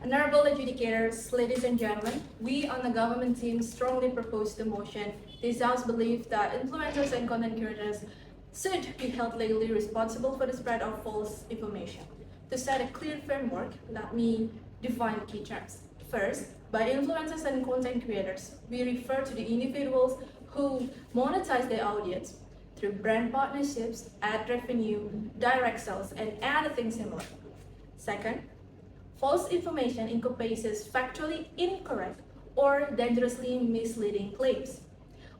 Honorable adjudicators, ladies and gentlemen, we on the government team strongly propose the motion. This House believes that influencers and content creators should be held legally responsible for the spread of false information. To set a clear framework, let me define key terms. First, by influencers and content creators, we refer to the individuals who monetize their audience through brand partnerships, ad revenue, direct sales, and anything similar. Second, false information encompasses factually incorrect or dangerously misleading claims,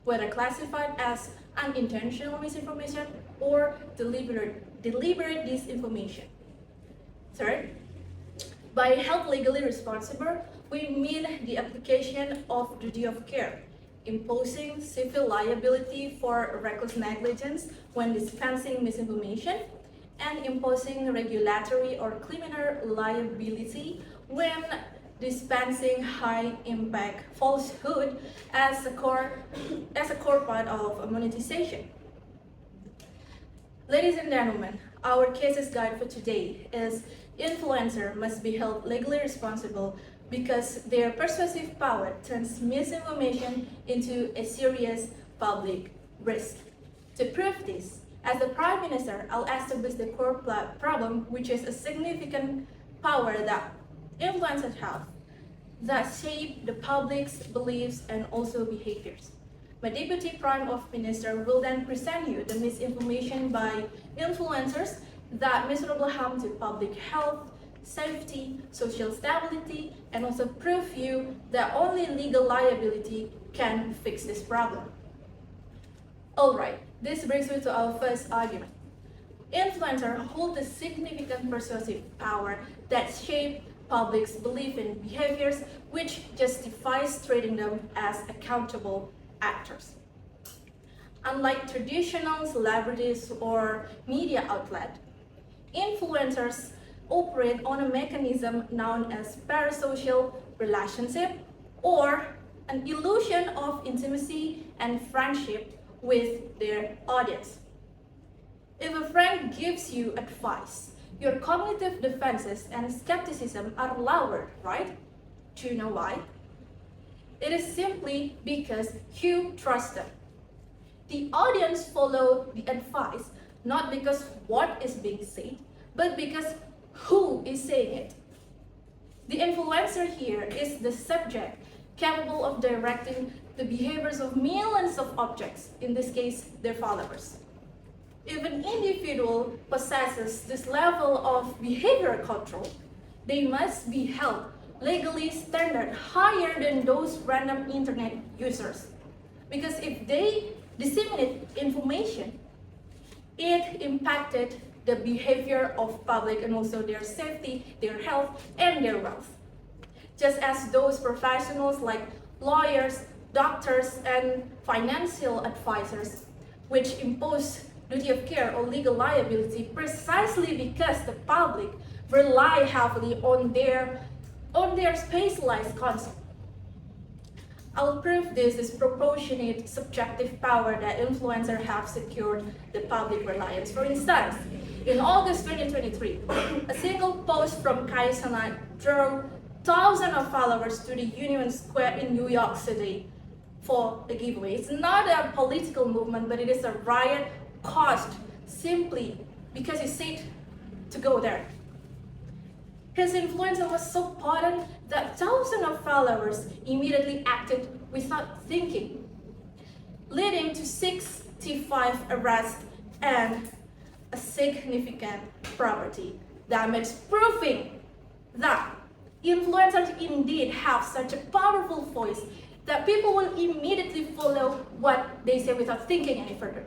whether classified as unintentional misinformation or deliberate disinformation. Third, by held legally responsible, we mean the application of duty of care, imposing civil liability for reckless negligence when dispensing misinformation, and imposing regulatory or criminal liability when dispensing high-impact falsehood as a core part of monetization. Ladies and gentlemen, our cases guide for today is influencer must be held legally responsible because their persuasive power turns misinformation into a serious public risk. To prove this, as the Prime Minister, I'll establish the core problem, which is a significant power that influencers have that shape the public's beliefs and also behaviors. My Deputy Prime Minister will then present you the misinformation by influencers that measurable harm to public health, safety, social stability, and also prove you that only legal liability can fix this problem. Alright, this brings me to our first argument. Influencers hold a significant persuasive power that shape public's belief and behaviors, which justifies treating them as accountable actors. Unlike traditional celebrities or media outlets, influencers operate on a mechanism known as parasocial relationship or an illusion of intimacy and friendship with their audience. If a friend gives you advice, your cognitive defenses and skepticism are lowered, right? Do you know why? It is simply because you trust them. The audience follow the advice not because what is being said, but because who is saying it. The influencer here is the subject capable of directing the behaviors of millions of objects, in this case, their followers. If an individual possesses this level of behavioral control, they must be held legally standard higher than those random internet users. Because if they disseminate information, it impacted the behavior of public and also their safety, their health, and their wealth. Just as those professionals like lawyers, doctors, and financial advisors, which impose duty of care or legal liability precisely because the public rely heavily on their specialized concept. I'll prove this is proportionate subjective power that influencers have secured the public reliance. For instance, in August 2023, a single post from Kaisana drew thousands of followers to the Union Square in New York City for a giveaway. It's not a political movement, but it is a riot caused simply because he said to go there. His influence was so potent that thousands of followers immediately acted without thinking, leading to 65 arrests and a significant property damage, proving that influencers indeed have such a powerful voice that people will immediately follow what they say without thinking any further.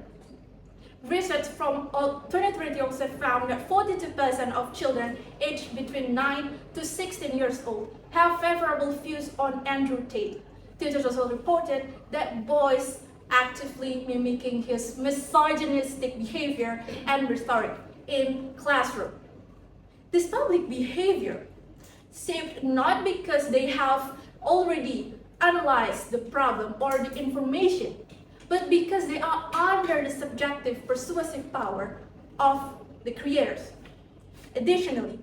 Research from 2020 also found that 42% of children aged between 9 to 16 years old have favorable views on Andrew Tate. Teachers also reported that boys actively mimicking his misogynistic behavior and rhetoric in classroom. This public behavior shaped not because they have already analyzed the problem or the information, but because they are under the subjective persuasive power of the creators. Additionally,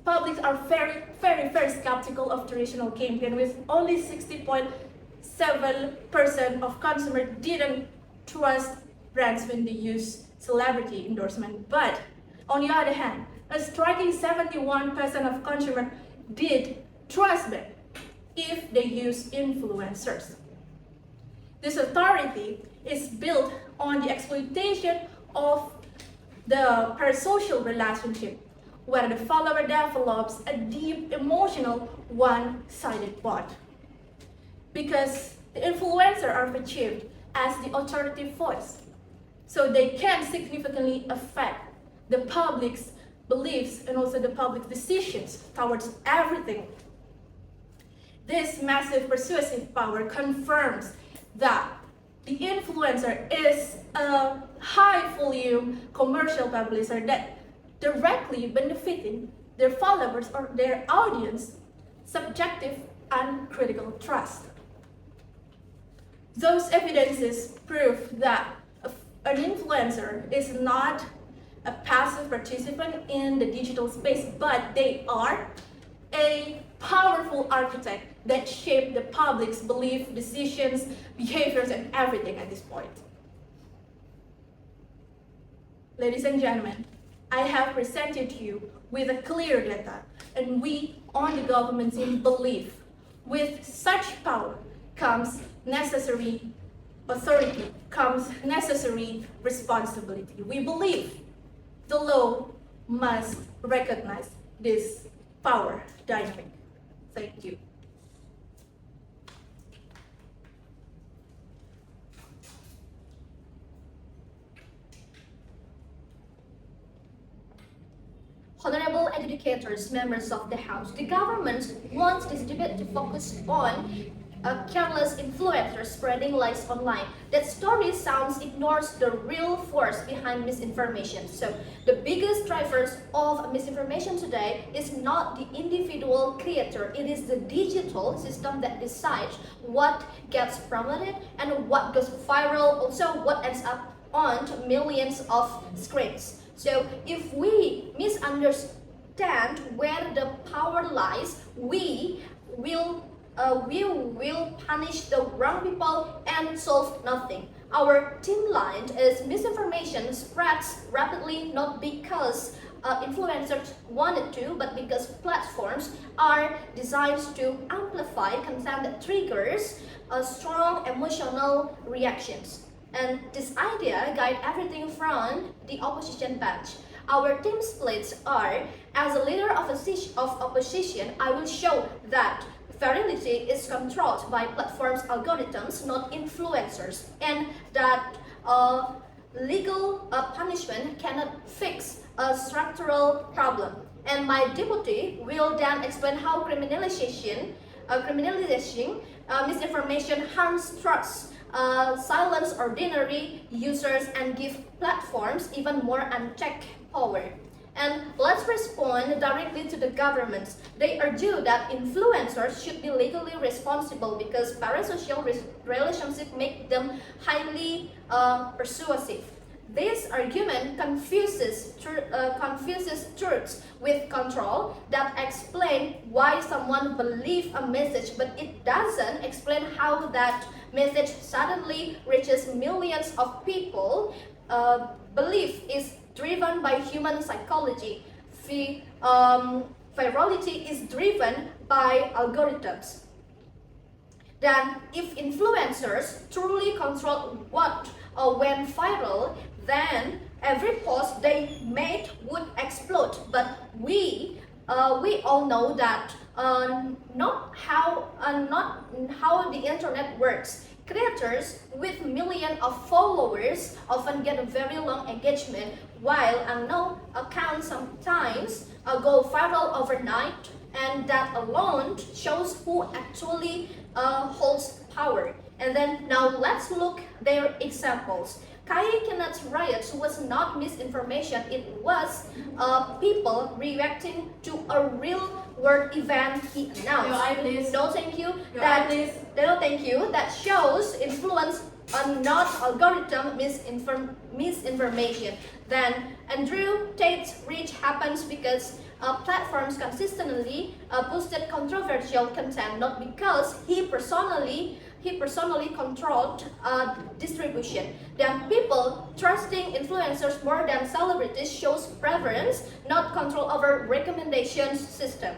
publics are very, very, very skeptical of traditional campaign, with only 60.7% of consumers didn't trust brands when they use celebrity endorsement. But on the other hand, a striking 71% of consumers did trust them if they use influencers. This authority is built on the exploitation of the parasocial relationship, where the follower develops a deep emotional one-sided bond. Because the influencers are perceived as the authoritative voice, so they can significantly affect the public's beliefs and also the public's decisions towards everything. This massive persuasive power confirms that the influencer is a high-volume commercial publisher that directly benefiting their followers or their audience subjective and critical trust. Those evidences prove that an influencer is not a passive participant in the digital space, but they are a powerful architect that shape the public's belief, decisions, behaviors, and everything at this point. Ladies and gentlemen, I have presented you with a clear data, and we on the government team believe with such power comes necessary authority, comes necessary responsibility. We believe the law must recognize this power dynamic. Thank you. Honorable educators, members of the House, the government wants this debate to focus on careless influencers spreading lies online. That story sounds ignores the real force behind misinformation. So the biggest drivers of misinformation today is not the individual creator, it is the digital system that decides what gets promoted and what goes viral, also what ends up on millions of screens. So if we misunderstand where the power lies, we will punish the wrong people and solve nothing. Our team line is misinformation spreads rapidly not because influencers wanted to, but because platforms are designed to amplify content that triggers strong emotional reactions. And this idea guides everything from the opposition bench. Our team splits are, as a leader of opposition, I will show that virality is controlled by platforms' algorithms, not influencers, and that legal punishment cannot fix a structural problem. And my deputy will then explain how criminalizing misinformation harms trust, silence ordinary users, and give platforms even more unchecked power. And let's respond directly to the governments. They argue that influencers should be legally responsible because parasocial relationships make them highly persuasive. This argument confuses truths with control that explain why someone believes a message, but it doesn't explain how that message suddenly reaches millions of people. Belief is driven by human psychology. Virality is driven by algorithms. Then, if influencers truly control what went viral, then every post they made would explode. But we all know that not how the internet works. Creators with millions of followers often get a very long engagement, while unknown accounts sometimes go viral overnight, and that alone shows who actually holds power. And then now let's look their examples. Kenat's riot was not misinformation, it was people reacting to a real world event he announced. No thank you. That shows influence not algorithm misinformation. Then Andrew Tate's reach happens because platforms consistently boosted controversial content, not because he personally controlled distribution. Then people trusting influencers more than celebrities shows preference, not control over recommendation system.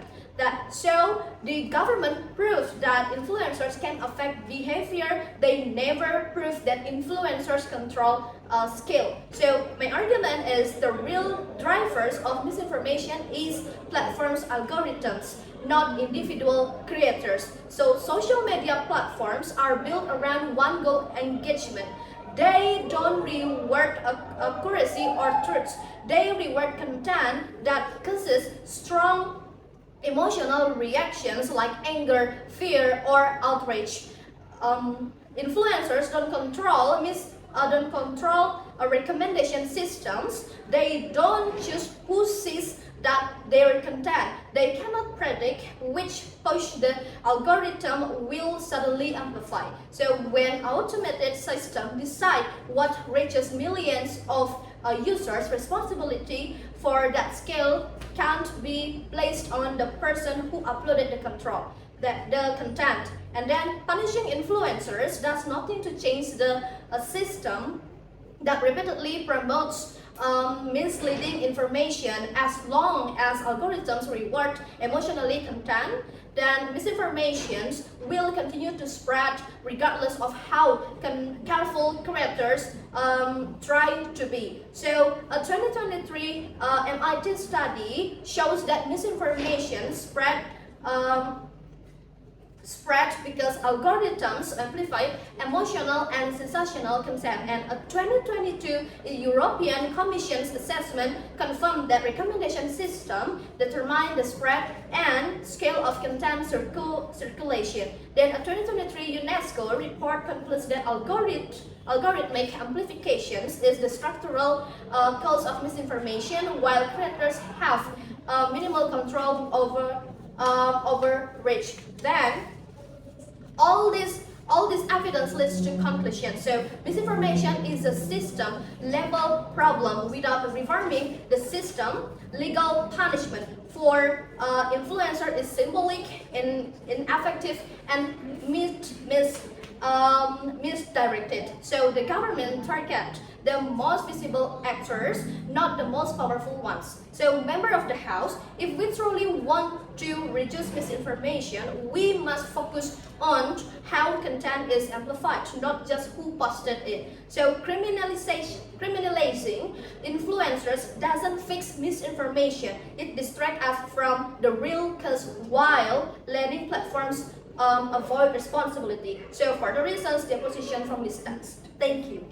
So the government proved that influencers can affect behavior. They never proved that influencers control skill. So my argument is the real drivers of misinformation is platforms' algorithms, not individual creators. So social media platforms are built around one goal: engagement. They don't reward accuracy or truth. They reward content that causes strong emotional reactions like anger, fear, or outrage. Influencers don't control recommendation systems. They don't choose who sees that their content. They cannot predict which post the algorithm will suddenly amplify. So when automated systems decide what reaches millions of users, responsibility for that scale can't be placed on the person who uploaded the content. And then punishing influencers does nothing to change the system that repeatedly promotes misleading information. As long as algorithms reward emotionally content, then misinformations will continue to spread regardless of how careful creators try to be. So a 2023 MIT study shows that misinformation spread because algorithms amplify emotional and sensational content, and a 2022 European Commission's assessment confirmed that recommendation system determine the spread and scale of content circulation. Then a 2023 UNESCO report concludes that algorithmic amplifications is the structural cause of misinformation, while creators have minimal control over reach. Then all this evidence leads to conclusion. So misinformation is a system level problem. Without reforming the system, legal punishment for influencer is symbolic, ineffective, and misdirected. So the government target the most visible actors, not the most powerful ones. So member of the House, if we truly want to reduce misinformation, we must focus on how content is amplified, not just who posted it. So criminalizing influencers doesn't fix misinformation. It distracts us from the real cause while letting platforms avoid responsibility. So for the reasons, the opposition from this stance. Thank you.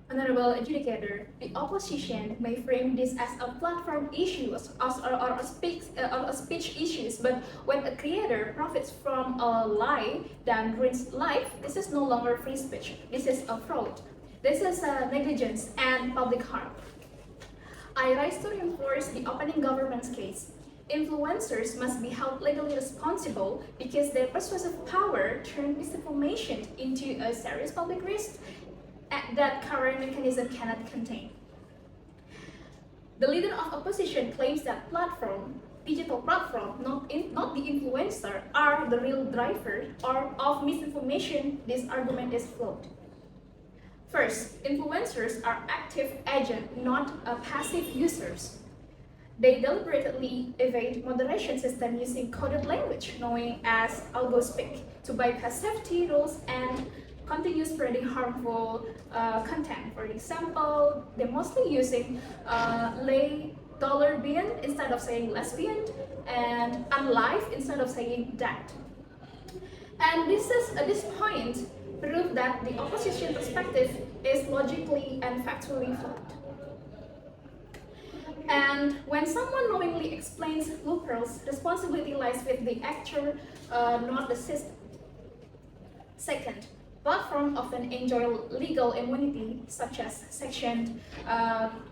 Honorable Adjudicator, the opposition may frame this as a platform issue or a speech issues, but when a creator profits from a lie that ruins life, this is no longer free speech. This is a fraud. This is negligence and public harm. I rise to reinforce the opening government's case. Influencers must be held legally responsible because their persuasive power turned misinformation into a serious public risk that current mechanism cannot contain. The leader of opposition claims that digital platform, not the influencer, are the real driver of misinformation. This argument is flawed. First, influencers are active agents, not passive users. They deliberately evade moderation system using coded language, known as algospeak, to bypass safety rules and continue spreading harmful content. For example, they're mostly using $Bian instead of saying lesbian, and unlive instead of saying dead. And this is at this point proof that the opposition perspective is logically and factually flawed. And when someone knowingly explains loopholes, responsibility lies with the actor, not the system. Second, Platforms often enjoy legal immunity, such as Section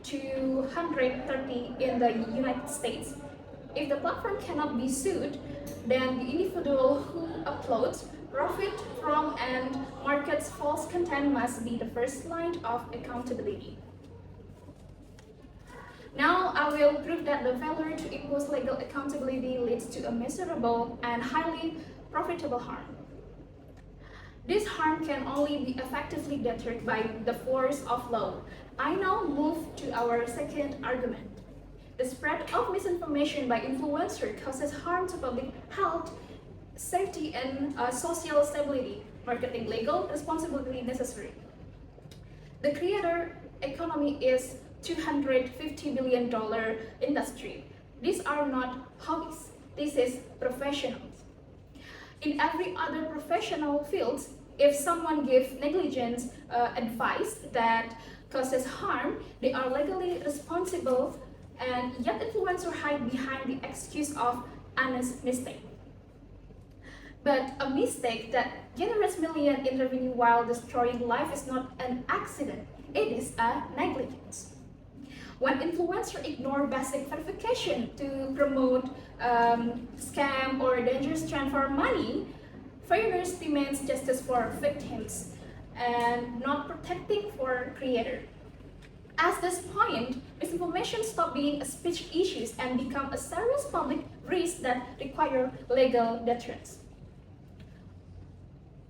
230 in the United States. If the platform cannot be sued, then the individual who uploads, profit from, and markets false content must be the first line of accountability. Now, I will prove that the failure to impose legal accountability leads to a measurable and highly profitable harm. This harm can only be effectively deterred by the force of law. I now move to our second argument. The spread of misinformation by influencers causes harm to public health, safety, and social stability, making legal responsibility necessary. The creator economy is $250 billion industry. These are not hobbies. This is professionals. In every other professional field, if someone gives negligent advice that causes harm, they are legally responsible, and yet influencers hide behind the excuse of honest mistake. But a mistake that generates millions in revenue while destroying life is not an accident, it is a negligence. When influencers ignore basic verification to promote scam or dangerous trend for money, fairness demands justice for victims and not protecting for creator. At this point, misinformation stop being a speech issue and become a serious public risk that require legal deterrence.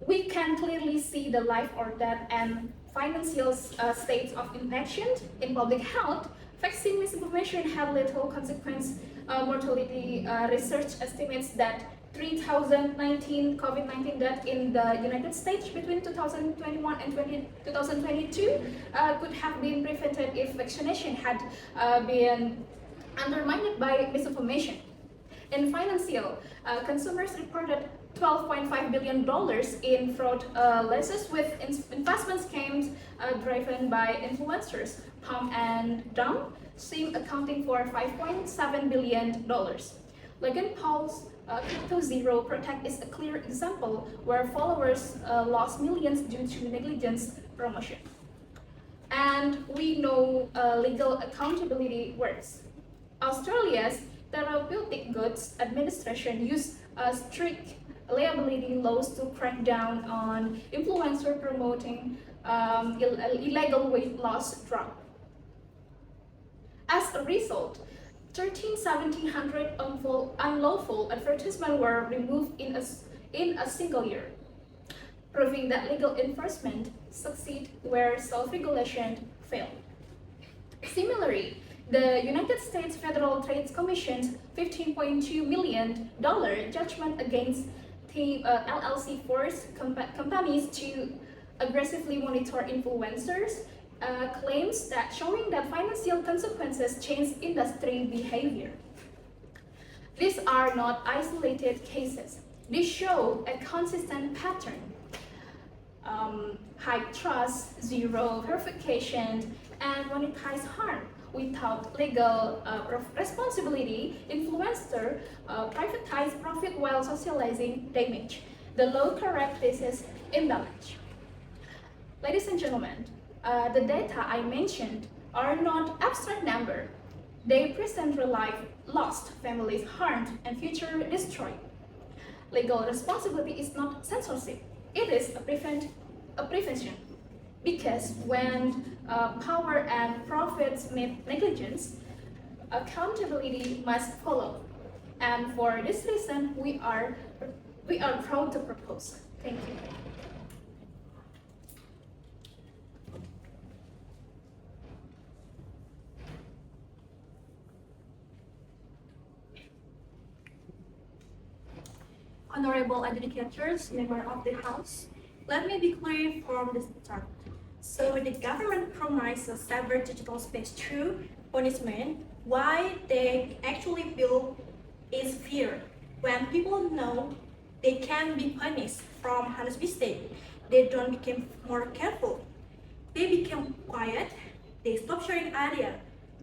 We can clearly see the life or death and financial states of inaction in public health. Vaccine misinformation had little consequence. Mortality research estimates that 3,019 COVID-19 deaths in the United States between 2021 and 2022 could have been prevented if vaccination had been undermined by misinformation. In financial, consumers reported $12.5 billion in fraud losses with investment scams driven by influencers. Pump and dump seem accounting for $5.7 billion. Logan Paul's Crypto Zero Protect is a clear example where followers lost millions due to negligence promotion. And we know legal accountability works. Australia's Therapeutic Goods Administration used strict liability laws to crack down on influencers promoting illegal weight loss drug. As a result, 1,700 unlawful advertisements were removed in a single year, proving that legal enforcement succeeds where self-regulation fails. Similarly, the United States Federal Trade Commission's $15.2 million judgment against the LLC forced companies to aggressively monitor influencers claims that showing that financial consequences change industry behavior. These are not isolated cases. They show a consistent pattern. High trust, zero verification, and monetize harm. Without legal responsibility, influencers privatize profit while socializing damage. The law corrects this imbalance. Ladies and gentlemen, the data I mentioned are not abstract numbers. They present real life lost, families harmed, and future destroyed. Legal responsibility is not censorship. It is a prevention. Because when power and profits meet negligence, accountability must follow. And for this reason, we are proud to propose. Thank you. Honorable adjudicators, member of the House, let me be clear from the start. So the government promises cyber digital space through punishment. Why they actually feel is fear. When people know they can be punished from honest mistake, they don't become more careful. They become quiet, they stop sharing ideas,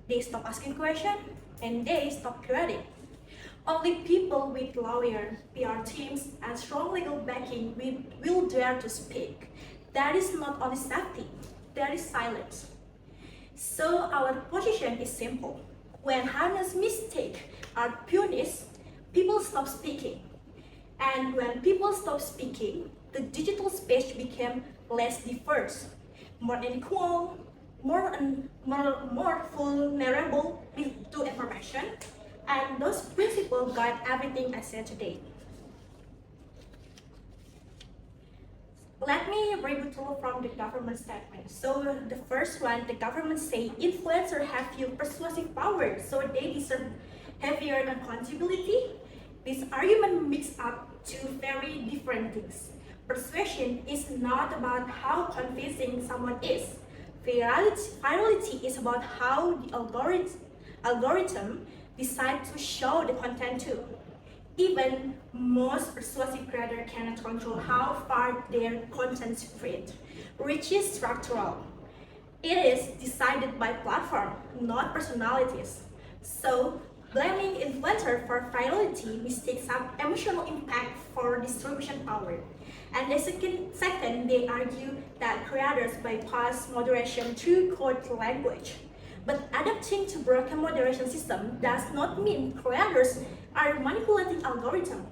they stop asking questions, and they stop creating. Only people with lawyer, PR teams, and strong legal backing will dare to speak. That is not only safety, that is silence. So our position is simple. When harmless mistakes are punished, people stop speaking. And when people stop speaking, the digital space became less diverse, more unequal, more vulnerable to information, and those principles guide everything I said today. Let me read it all from the government statement. So the first one, the government say influencers have few persuasive power, so they deserve heavier accountability. This argument mixes up two very different things. Persuasion is not about how convincing someone is. Virality is about how the algorithm decides to show the content too. Even most persuasive creators cannot control how far their content spread, which is structural. It is decided by platform, not personalities. So, blaming influencers for virality mistakes some emotional impact for distribution power. And the second, they argue that creators bypass moderation through code language. But adapting to broken moderation system does not mean creators are manipulating algorithm.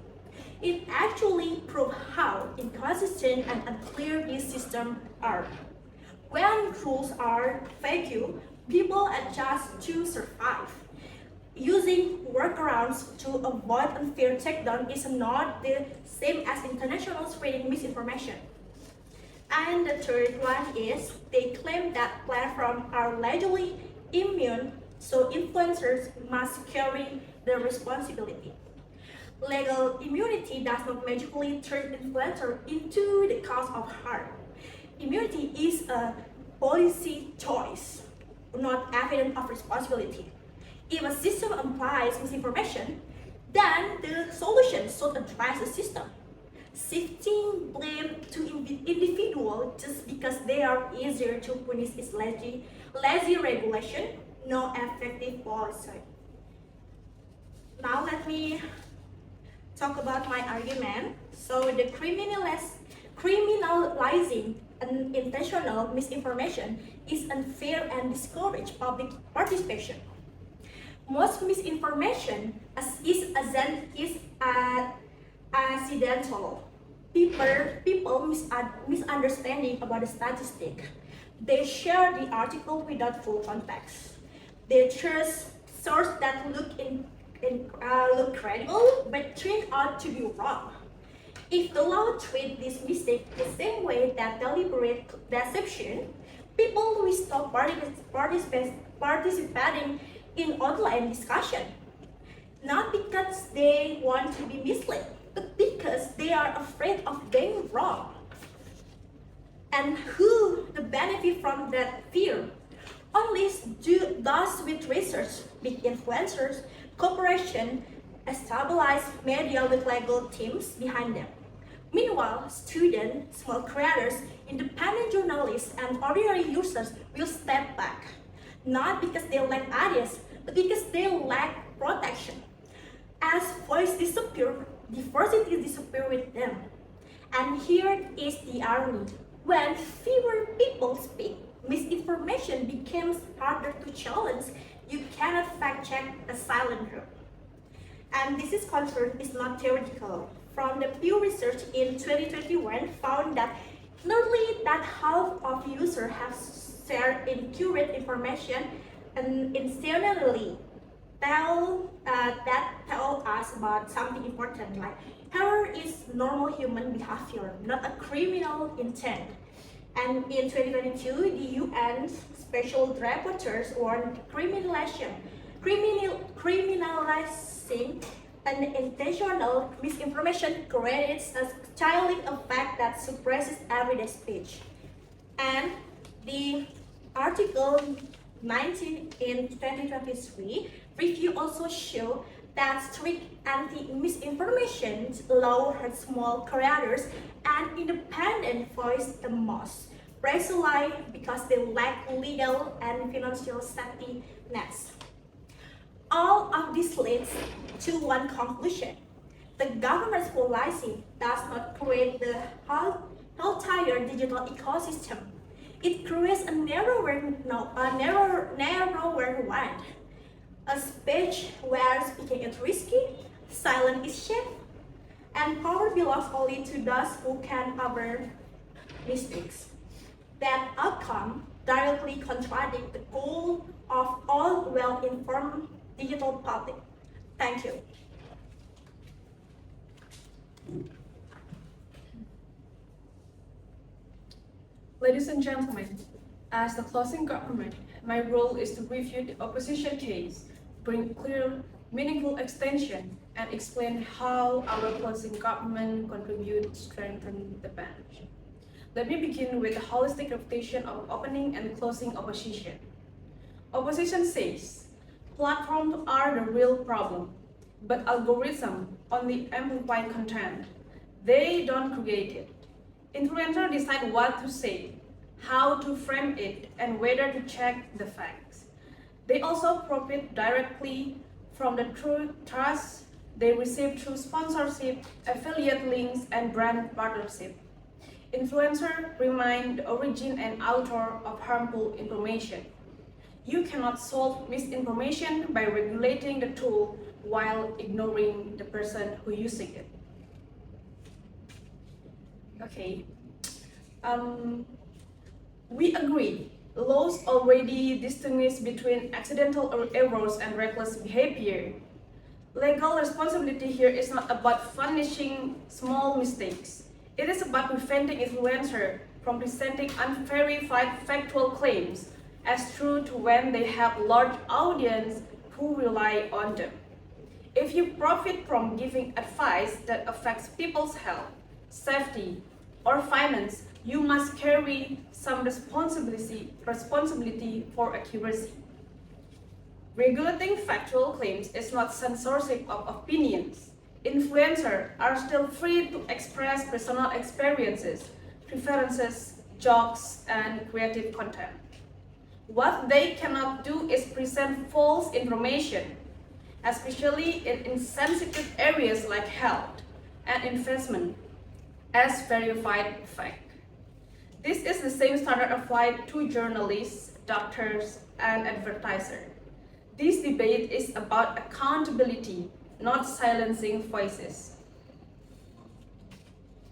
It actually proves how inconsistent and unclear these systems are. When rules are vague, people adjust to survive. Using workarounds to avoid unfair takedown is not the same as international spreading misinformation. And the third one is they claim that platforms are legally immune, so influencers must carry the responsibility. Legal immunity does not magically turn influencers into the cause of harm. Immunity is a policy choice, not evidence of responsibility. If a system implies misinformation, then the solution should address the system. Shifting blame to individuals just because they are easier to punish is lazy regulation, no effective policy. Now let me talk about my argument. So the criminalizing unintentional misinformation is unfair and discourage public participation. Most misinformation is accidental. People misunderstanding about the statistic. They share the article without full context. They trust sources that look credible but turn out to be wrong. If the law treats this mistake the same way that deliberate deception, people will stop participating in online discussion. Not because they want to be misled, but because they are afraid of being wrong. And who the benefit from that fear? Only those with research, big influencers, corporations, established media with legal teams behind them. Meanwhile, students, small creators, independent journalists, and ordinary users will step back. Not because they lack ideas, but because they lack protection. As voice disappear, diversity disappear with them. And here is the irony. When fewer people speak, misinformation becomes harder to challenge. You cannot fact-check a silent group. And this concern is not theoretical. From the Pew Research in 2021 found that nearly half of users have shared inaccurate information and intentionally tell us about something important, like terror is normal human behavior, not a criminal intent. And in 2022, the UN Special Rapporteurs warned criminalizing unintentional misinformation creates a chilling effect that suppresses everyday speech. And the Article 19 in 2023 review also showed that strict anti-misinformation law hurt small creators and independent voice the most, precisely because they lack legal and financial safety nets. All of this leads to one conclusion. The government's policy does not create the entire digital ecosystem. It creates a narrower one. A space where speaking is risky, silence is safe, and power belongs only to those who can cover mistakes. That outcome directly contradicts the goal of all well-informed digital public. Thank you. Ladies and gentlemen, as the closing government, my role is to review the opposition case, bring clear, meaningful extension, and explain how our closing government contribute to strengthen the bench. Let me begin with a holistic reputation of opening and closing opposition. Opposition says, platforms are the real problem, but algorithms only amplify content. They don't create it. Influencers decide what to say, how to frame it, and whether to check the facts. They also profit directly from the trust they receive through sponsorship, affiliate links, and brand partnership. Influencers remain the origin and author of harmful information. You cannot solve misinformation by regulating the tool while ignoring the person who using it. Okay. We agree. Laws already distinguish between accidental errors and reckless behavior. Legal responsibility here is not about punishing small mistakes. It is about preventing influencers from presenting unverified factual claims as true to when they have large audience who rely on them. If you profit from giving advice that affects people's health, safety, or finance, you must carry some responsibility for accuracy. Regulating factual claims is not censorship of opinions. Influencers are still free to express personal experiences, preferences, jokes, and creative content. What they cannot do is present false information, especially in insensitive areas like health and investment, as verified fact. This is the same standard applied to journalists, doctors, and advertisers. This debate is about accountability, not silencing voices.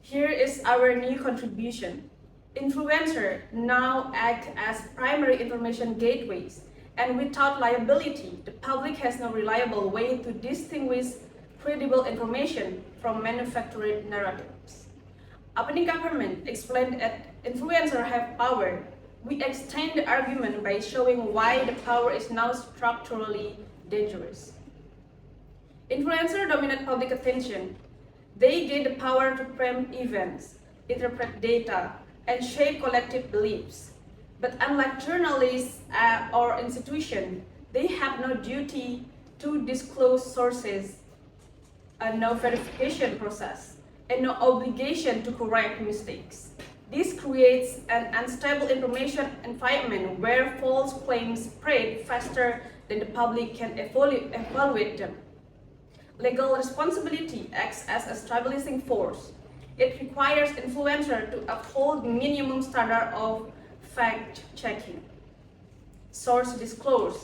Here is our new contribution. Influencers now act as primary information gateways, and without liability, the public has no reliable way to distinguish credible information from manufactured narratives. Opening government explained that influencers have power. We extend the argument by showing why the power is now structurally dangerous. Influencers dominate public attention. They gain the power to frame events, interpret data, and shape collective beliefs. But unlike journalists or institutions, they have no duty to disclose sources, no verification process, and no obligation to correct mistakes. This creates an unstable information environment where false claims spread faster than the public can evaluate them. Legal responsibility acts as a stabilizing force. It requires influencers to uphold minimum standard of fact-checking, source disclosure,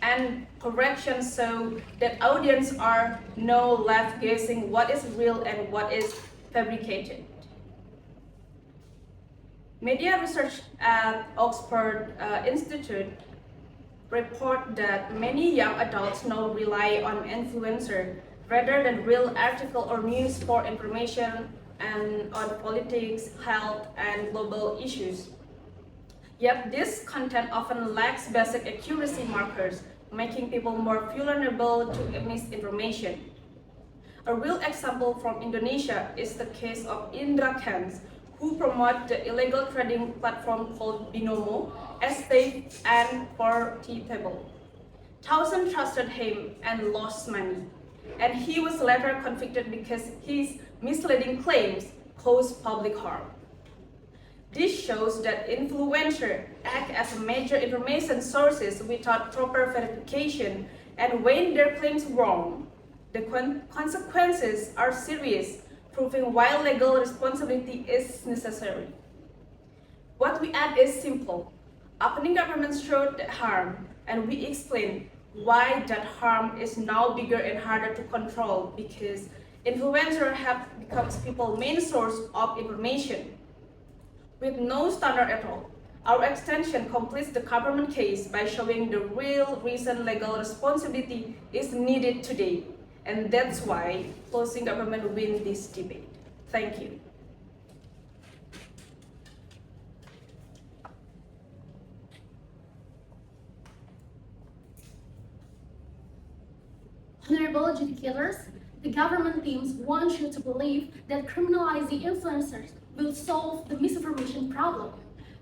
and correction so that audience are no left guessing what is real and what is fabricated. Media research at Oxford Institute report that many young adults now rely on influencers rather than real article or news for information and on politics, health, and global issues. Yet this content often lacks basic accuracy markers, making people more vulnerable to misinformation. A real example from Indonesia is the case of Indra Kents, who promote the illegal trading platform called Binomo as safe and profitable. Thousands trusted him and lost money, and he was later convicted because his misleading claims caused public harm. This shows that influencers act as major information sources without proper verification And when their claims wrong, the consequences are serious, proving why legal responsibility is necessary. What we add is simple. Opening government showed the harm, and we explain why that harm is now bigger and harder to control because influencers have become people's main source of information. With no standard at all, our extension completes the government case by showing the real reason legal responsibility is needed today. And that's why closing government wins this debate. Thank you. Honorable adjudicators, the government teams want you to believe that criminalizing influencers will solve the misinformation problem.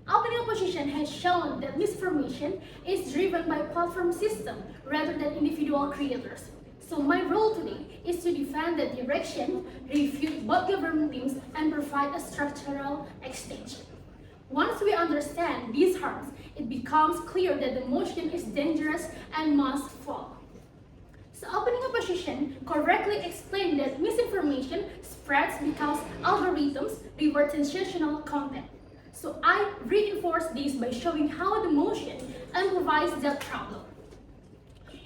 Opening opposition has shown that misinformation is driven by platform system rather than individual creators. So my role today is to defend the direction, refute both government teams, and provide a structural extension. Once we understand these harms, it becomes clear that the motion is dangerous and must fall. So opening opposition correctly explained that misinformation spreads because algorithms reward sensational content. So I reinforce this by showing how the motion improvises that problem.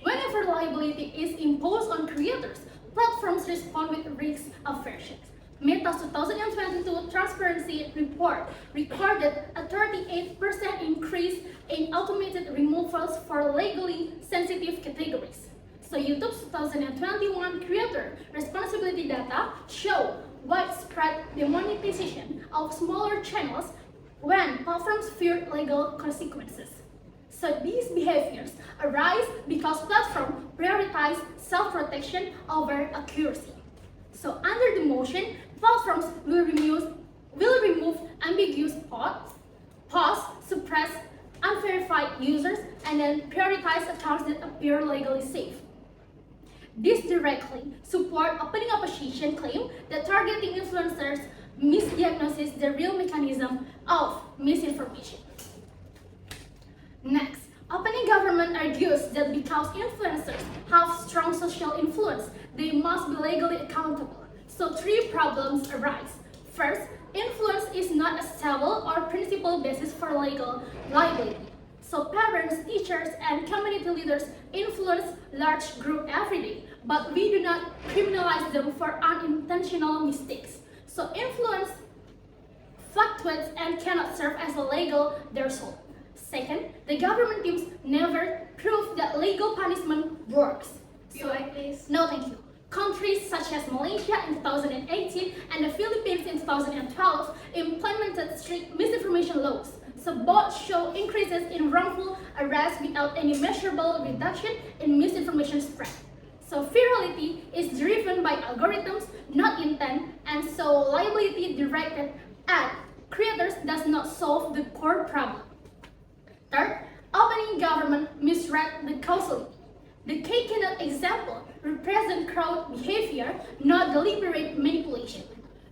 Whenever liability is imposed on creators, platforms respond with risk aversion. Meta's 2022 transparency report recorded a 38% increase in automated removals for legally sensitive categories. So YouTube's 2021 creator responsibility data show widespread demonetization of smaller channels when platforms fear legal consequences. So these behaviors arise because platforms prioritize self-protection over accuracy. So under the motion, platforms will remove ambiguous posts, suppress unverified users, and then prioritize accounts that appear legally safe. This directly supports opening opposition claim that targeting influencers misdiagnoses the real mechanism of misinformation. Next, opening government argues that because influencers have strong social influence, they must be legally accountable. So three problems arise. First, influence is not a stable or principled basis for legal liability. So parents, teachers, and community leaders influence large groups every day, but we do not criminalize them for unintentional mistakes. So influence fluctuates and cannot serve as a legal threshold. Second, the government teams never prove that legal punishment works. No, thank you. Countries such as Malaysia in 2018 and the Philippines in 2012 implemented strict misinformation laws. So both show increases in wrongful arrest without any measurable reduction in misinformation spread. So virality is driven by algorithms, not intent, and so liability directed at creators does not solve the core problem. Third, opening government misread the causality. The K-Kenneth example represents crowd behavior, not deliberate manipulation.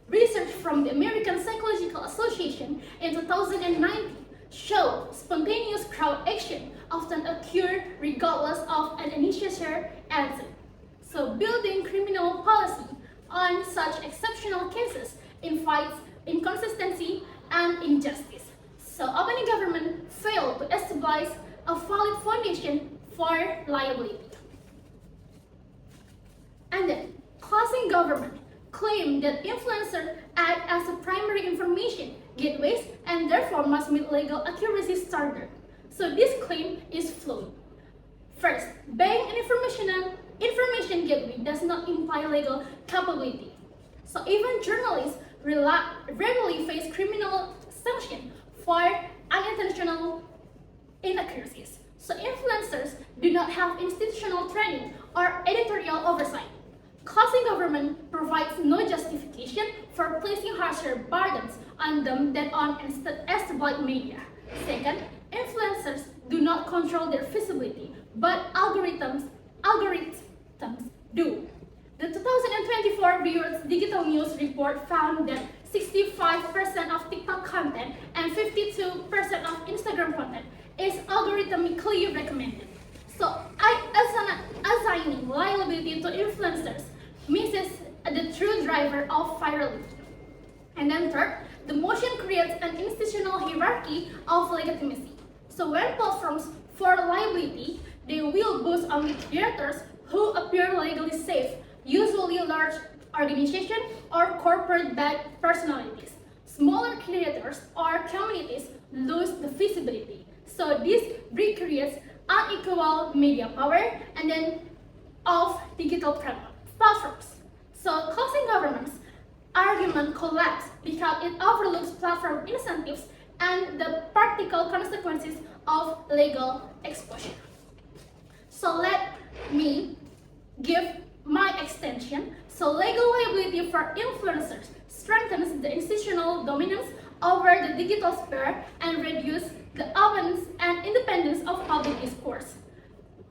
Research from the American Psychological Association in 2019 showed spontaneous crowd action often occur regardless of an initiator answer. So building criminal policy on such exceptional cases invites inconsistency and injustice. So opening government failed to establish a valid foundation for liability. And then, closing government claim that influencers act as a primary information gateways and therefore must meet legal accuracy standard. So this claim is flawed. First, being an information gateway does not imply legal capability. So even journalists rarely face criminal sanction for unintentional inaccuracies. So influencers do not have institutional training or editorial oversight. Closing government provides no justification for placing harsher burdens on them than on established media. Second, influencers do not control their visibility, but algorithms do. The 2024 Bureau's Digital News Report found that 65% of TikTok content and 52% of Instagram content is algorithmically recommended. So, assigning liability to influencers misses the true driver of virality. And then third, the motion creates an institutional hierarchy of legitimacy. So when platforms for liability, they will boost only creators who appear legally safe, usually large organizations or corporate-backed personalities. Smaller creators or communities lose the visibility. So this creates unequal media power and then of digital platforms. So closing government's argument collapses because it overlooks platform incentives and the practical consequences of legal exposure. So let me give my extension. So legal liability for influencers strengthens the institutional dominance over the digital sphere and reduces the openness and independence of public discourse.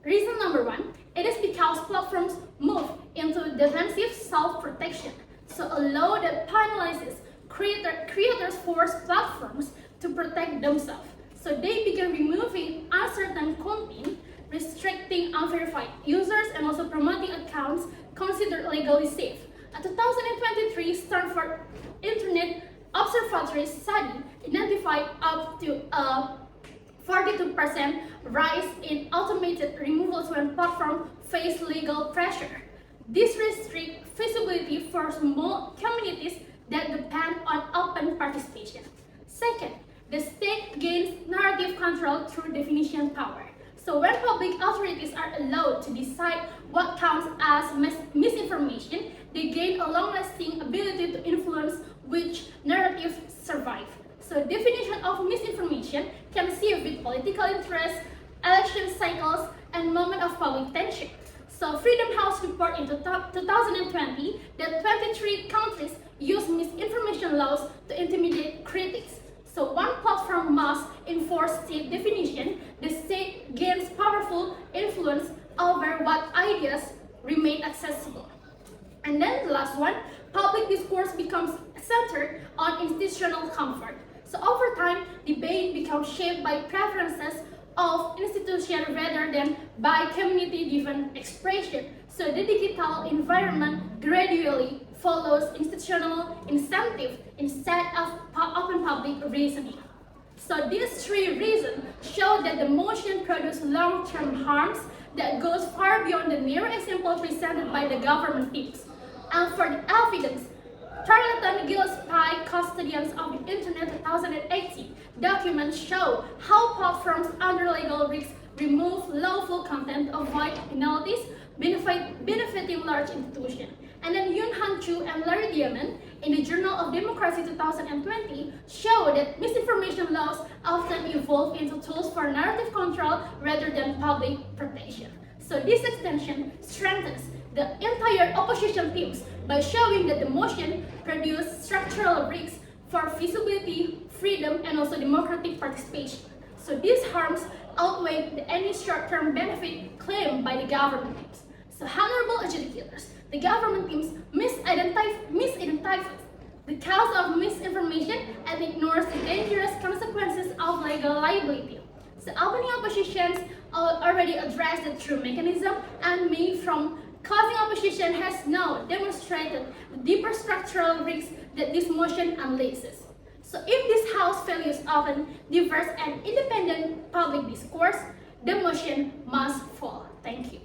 Reason number one, it is because platforms move into defensive self-protection. So a law that penalizes creators force platforms to protect themselves. So they begin removing uncertain content, restricting unverified users, and also promoting accounts considered legally safe. A 2023 Stanford Internet Observatory study identified up to a 42% rise in automated removals when platforms face legal pressure. This restricts visibility for small communities that depend on open participation. Second, the state gains narrative control through definition power. So when public authorities are allowed to decide what counts as misinformation, they gain a long-lasting ability to influence which narratives survive. So definition of misinformation can shift with political interests, election cycles, and moment of public tension. So Freedom House report in 2020 that 23 countries use misinformation laws to intimidate critics. So one platform must enforce state definition, the state gains powerful influence over what ideas remain accessible. And then the last one, public discourse becomes centered on institutional comfort. So over time, debate becomes shaped by preferences of institutions rather than by community-driven expression. So the digital environment gradually follows institutional incentive instead of open public reasoning. So these three reasons show that the motion produces long-term harms that goes far beyond the mere example presented by the government teams. And for the evidence, Charlatan Gillespie, Custodians of the Internet 2018 documents show how platforms under legal risks remove lawful content, avoid penalties, benefiting large institutions. And then Yun Han Chu and Larry Diamond in the Journal of Democracy 2020 show that misinformation laws often evolve into tools for narrative control rather than public protection. So this extension strengthens the entire opposition teams by showing that the motion produces structural risks for visibility, freedom, and also democratic participation. So these harms outweigh any short-term benefit claimed by the government teams. So honorable adjudicators, the government teams misidentifies the cause of misinformation and ignores the dangerous consequences of legal liability. So Albany oppositions already addressed the true mechanism, and me from causing opposition has now demonstrated the deeper structural risks that this motion unleashes. So if this House values open, diverse, and independent public discourse, the motion must fall. Thank you.